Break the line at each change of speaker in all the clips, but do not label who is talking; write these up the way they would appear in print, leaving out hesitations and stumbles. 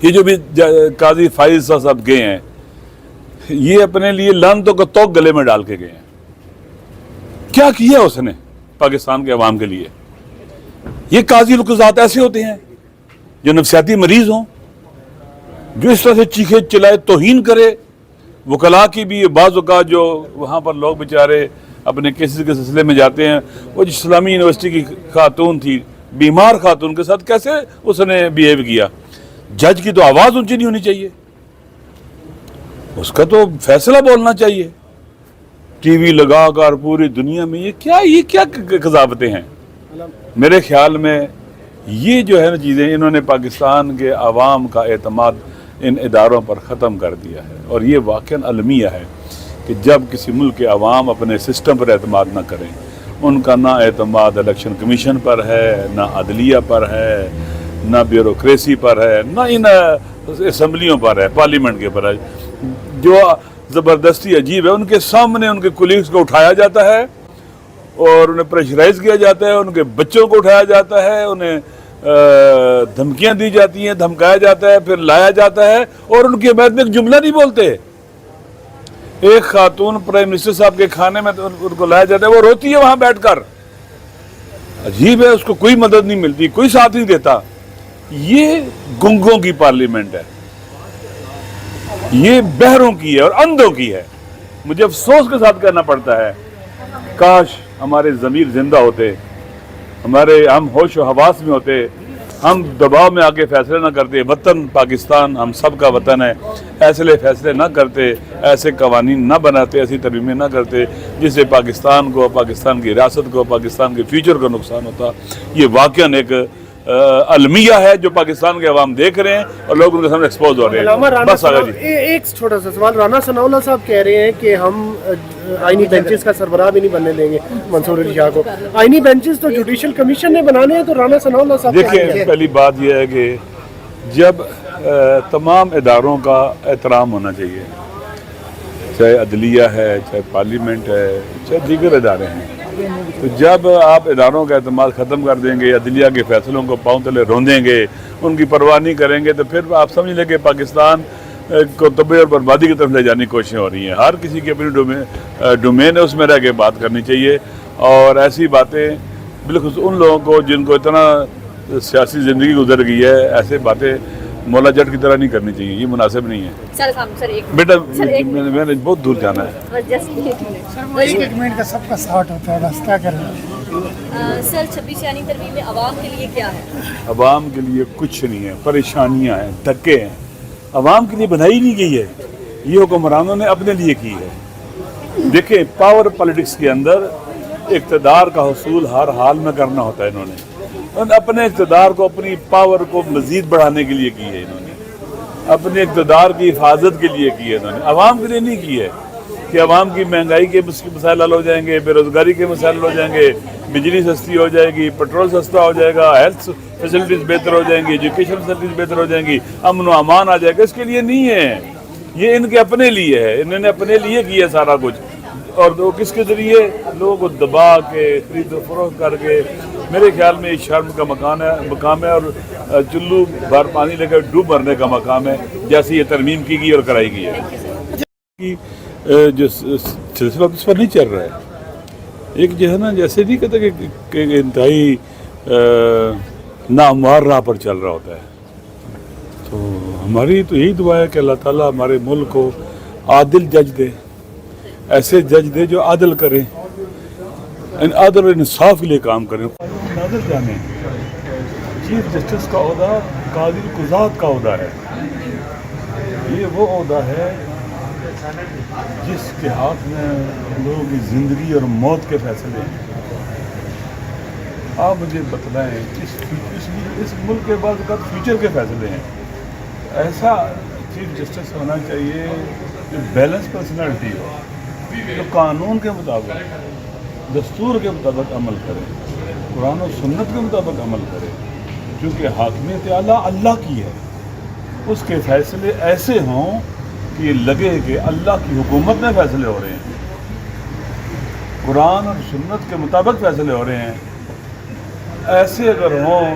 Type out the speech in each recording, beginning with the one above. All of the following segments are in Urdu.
یہ جو بھی قاضی فائز صاحب گئے ہیں یہ اپنے لیے لعنتوں کا توق گلے میں ڈال کے گئے ہیں. کیا کیا اس نے پاکستان کے عوام کے لیے؟ یہ قاضی القضات ایسے ہوتے ہیں جو نفسیاتی مریض ہوں، جو اس طرح سے چیخے چلائے توہین کرے. وکلاء کی بھی بعض اوقات جو وہاں پر لوگ بیچارے اپنے کیسز کے سلسلے میں جاتے ہیں، وہ جو اسلامی یونیورسٹی کی خاتون تھی، بیمار خاتون کے ساتھ کیسے اس نے بیہیو کیا. جج کی تو آواز اونچی نہیں ہونی چاہیے، اس کا تو فیصلہ بولنا چاہیے. ٹی وی لگا کر پوری دنیا میں یہ کیا قضاوتیں ہیں؟ میرے خیال میں یہ جو ہے نا چیزیں، انہوں نے پاکستان کے عوام کا اعتماد ان اداروں پر ختم کر دیا ہے. اور یہ واقعاً المیہ ہے کہ جب کسی ملک کے عوام اپنے سسٹم پر اعتماد نہ کریں، ان کا نہ اعتماد الیکشن کمیشن پر ہے، نہ عدلیہ پر ہے، نہ بیوروکریسی پر ہے، نہ ان اسمبلیوں پر ہے، پارلیمنٹ کے پر ہے. جو زبردستی عجیب ہے، ان کے سامنے ان کے کولیگز کو اٹھایا جاتا ہے اور انہیں پریشرائز کیا جاتا ہے، ان کے بچوں کو اٹھایا جاتا ہے، انہیں دھمکیاں دی جاتی ہیں، دھمکایا جاتا ہے، پھر لایا جاتا ہے اور ان کی حمایت میں ایک جملہ نہیں بولتے. ایک خاتون پرائم منسٹر صاحب کے کھانے میں ان کو لایا جاتا ہے، وہ روتی ہے وہاں بیٹھ کر. عجیب ہے، اس کو کوئی مدد نہیں ملتی، کوئی ساتھ نہیں دیتا. یہ گنگوں کی پارلیمنٹ ہے، یہ بہروں کی ہے اور اندھوں کی ہے. مجھے افسوس کے ساتھ کہنا پڑتا ہے، کاش ہمارے ضمیر زندہ ہوتے، ہم ہوش و حواس میں ہوتے، ہم دباؤ میں آ کے فیصلے نہ کرتے. وطن پاکستان ہم سب کا وطن ہے، ایسے فیصلے نہ کرتے، ایسے قوانین نہ بناتے، ایسی ترمیمیں نہ کرتے جس سے پاکستان کو، پاکستان کی ریاست کو، پاکستان کے فیوچر کو نقصان ہوتا. یہ واقعاً ایک المیہ ہے جو پاکستان کے عوام دیکھ رہے ہیں اور لوگ ان کے سامنے ایکسپوز ہو رہے ہیں. بس آگے جی.
ایک چھوٹا سا سوال، رانا ثناء اللہ صاحب کہہ رہے ہیں کہ ہم آئینی بینچز کا سربراہ بھی نہیں بننے دیں گے منصور علی شاہ کو. آئینی بینچز تو جوڈیشل کمیشن نے بنانے ہیں، تو رانا ثناء اللہ صاحب
دیکھیں، پہلی بات یہ ہے کہ جب تمام اداروں کا احترام ہونا چاہیے، چاہے عدلیہ ہے، چاہے پارلیمنٹ ہے، چاہے دیگر ادارے ہیں. تو جب آپ اداروں کا اعتماد ختم کر دیں گے، عدلیہ کے فیصلوں کو پاؤں تلے روندیں گے، ان کی پرواہ نہیں کریں گے، تو پھر آپ سمجھ لیں کہ پاکستان کو تباہی اور بربادی کی طرف لے جانے کی کوششیں ہو رہی ہیں. ہر کسی کی اپنی ڈومین ہے، اس میں رہ کے بات کرنی چاہیے. اور ایسی باتیں بالخصوص ان لوگوں کو جن کو اتنا سیاسی زندگی گزر گئی ہے، ایسے باتیں مولا جٹ کی طرح نہیں کرنی چاہیے. یہ مناسب نہیں ہے. بیٹا میں نے بہت دور جانا ہے.
ایک منٹ کا سب کا ساٹھ ہوتا ہے، بس کیا کریں.
سر 26 یعنی ترمیم عوام کے لیے کیا ہے؟
عوام کے لیے کچھ نہیں ہے، پریشانیاں ہیں، دھکے ہیں. عوام کے لیے بنائی نہیں گئی ہے، یہ حکمرانوں نے اپنے لیے کی ہے. دیکھیں، پاور پالیٹکس کے اندر اقتدار کا حصول ہر حال میں کرنا ہوتا ہے. انہوں نے اپنے اقتدار کو، اپنی پاور کو مزید بڑھانے کے لیے کی ہے. انہوں نے اپنے اقتدار کی حفاظت کے لیے کی ہے. انہوں نے عوام کے لیے نہیں کی ہے کہ عوام کی مہنگائی کے مسائل حل ہو جائیں گے، بے روزگاری کے مسائل حل ہو جائیں گے، بجلی سستی ہو جائے گی، پیٹرول سستا ہو جائے گا، ہیلتھ فیسلٹیز بہتر ہو جائیں گی، ایجوکیشن فیسلٹیز بہتر ہو جائیں گی، امن و امان آ جائے گا. اس کے لیے نہیں ہے، یہ ان کے اپنے لیے ہے. انہوں نے اپنے لیے کیا سارا کچھ. اور وہ کس کے ذریعے؟ لوگوں کو دبا کے، خرید و فروخت کر کے. میرے خیال میں شرم کا مقام ہے اور چلو بھر پانی لے کر ڈوب مرنے کا مقام ہے، جیسے یہ ترمیم کی گئی اور کرائی گئی ہے. جو سلسلہ اس پر نہیں چل رہا ہے، ایک جو ہے نا، جیسے نہیں کہتا کہ انتہائی ناموار راہ پر چل رہا ہوتا ہے. تو ہماری تو یہی دعا ہے کہ اللہ تعالیٰ ہمارے ملک کو عادل جج دے، ایسے جج دے جو عادل کریں، عادل اور انصاف کے لیے کام کریں. ناظر جانے، چیف جسٹس کا عہدہ قاضی القضات کا عہدہ ہے. یہ وہ عہدہ ہے جس کے ہاتھ میں لوگوں کی زندگی اور موت کے فیصلے ہیں. آپ مجھے بتلائیں، اس ملک کے بعد کا فیوچر کے فیصلے ہیں. ایسا چیف جسٹس ہونا چاہیے جو بیلنس پرسنالٹی ہو، جو قانون کے مطابق، دستور کے مطابق عمل کرے، قرآن و سنت کے مطابق عمل کرے. کیونکہ حاکمیت اعلیٰ اللہ کی ہے، اس کے فیصلے ایسے ہوں کہ یہ لگے کہ اللہ کی حکومت میں فیصلے ہو رہے ہیں، قرآن اور سنت کے مطابق فیصلے ہو رہے ہیں. ایسے اگر ہوں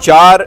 4